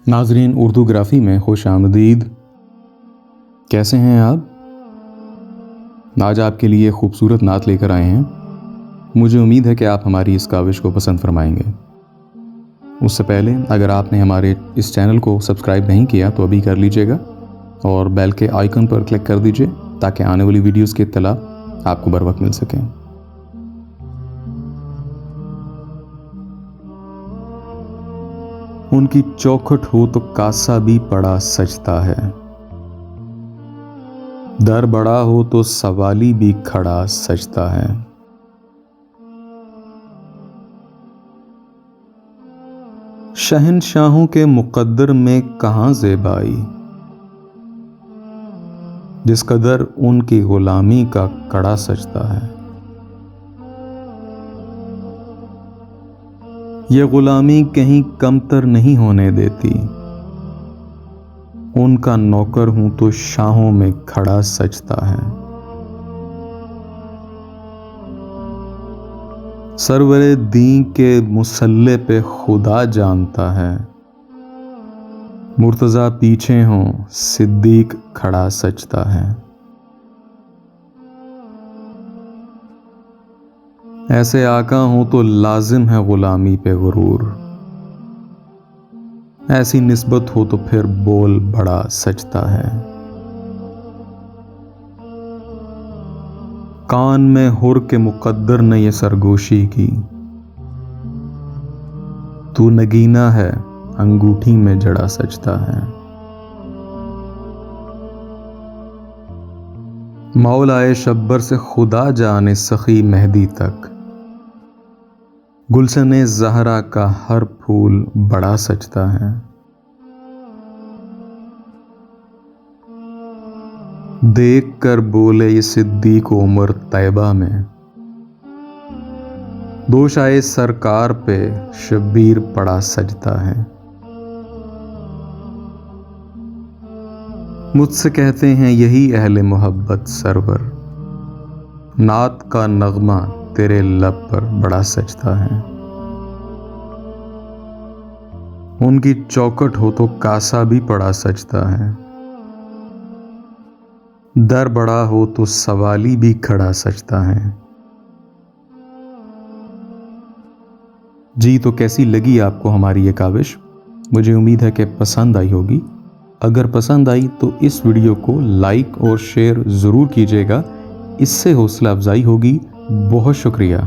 नाजरीन, उर्दू ग्राफी में खुश आमदीद। कैसे हैं आप? आज आपके लिए खूबसूरत नात लेकर आए हैं। मुझे उम्मीद है कि आप हमारी इस काविश को पसंद फरमाएंगे। उससे पहले अगर आपने हमारे इस चैनल को सब्सक्राइब नहीं किया तो अभी कर लीजिएगा और बेल के आइकन पर क्लिक कर दीजिए ताकि आने वाली वीडियोस की इत्तला आपको बर वक्त मिल सके। उनकी चौखट हो तो कासा भी पड़ा सजता है, दर बड़ा हो तो सवाली भी खड़ा सजता है। शहंशाहों के मुकद्दर में कहां ज़ेबाई, जिस कदर उनकी गुलामी का कड़ा सजता है। ये गुलामी कहीं कमतर नहीं होने देती, उनका नौकर हूं तो शाहों में खड़ा सजता है। सरवरे दी के मुसल्ले पे खुदा जानता है, मुर्तजा पीछे हों सिद्दीक खड़ा सजता है। ऐसे आका हूं तो लाजिम है गुलामी पे गुरूर, ऐसी निस्बत हो तो फिर बोल बड़ा सजता है। कान में हुर के मुकद्दर ने ये सरगोशी की, तू नगीना है अंगूठी में जड़ा सजता है। मौलाए शब्बर से खुदा जाने सखी मेहदी तक, गुलशने ज़हरा का हर फूल बड़ा सजता है। देख कर बोले ये सिद्दीक उमर तैबा में, दोष आए सरकार पे शब्बीर पड़ा सजता है। मुझसे कहते हैं यही अहले मोहब्बत सरवर, नात का नगमा तेरे लब पर बड़ा सजता है। उनकी चौखट हो तो कासा भी पड़ा सजता है, दर बड़ा हो तो सवाली भी खड़ा सजता है। जी, तो कैसी लगी आपको हमारी ये काविश? मुझे उम्मीद है कि पसंद आई होगी। अगर पसंद आई तो इस वीडियो को लाइक और शेयर ज़रूर कीजिएगा, इससे हौसला अफजाई होगी। बहुत शुक्रिया।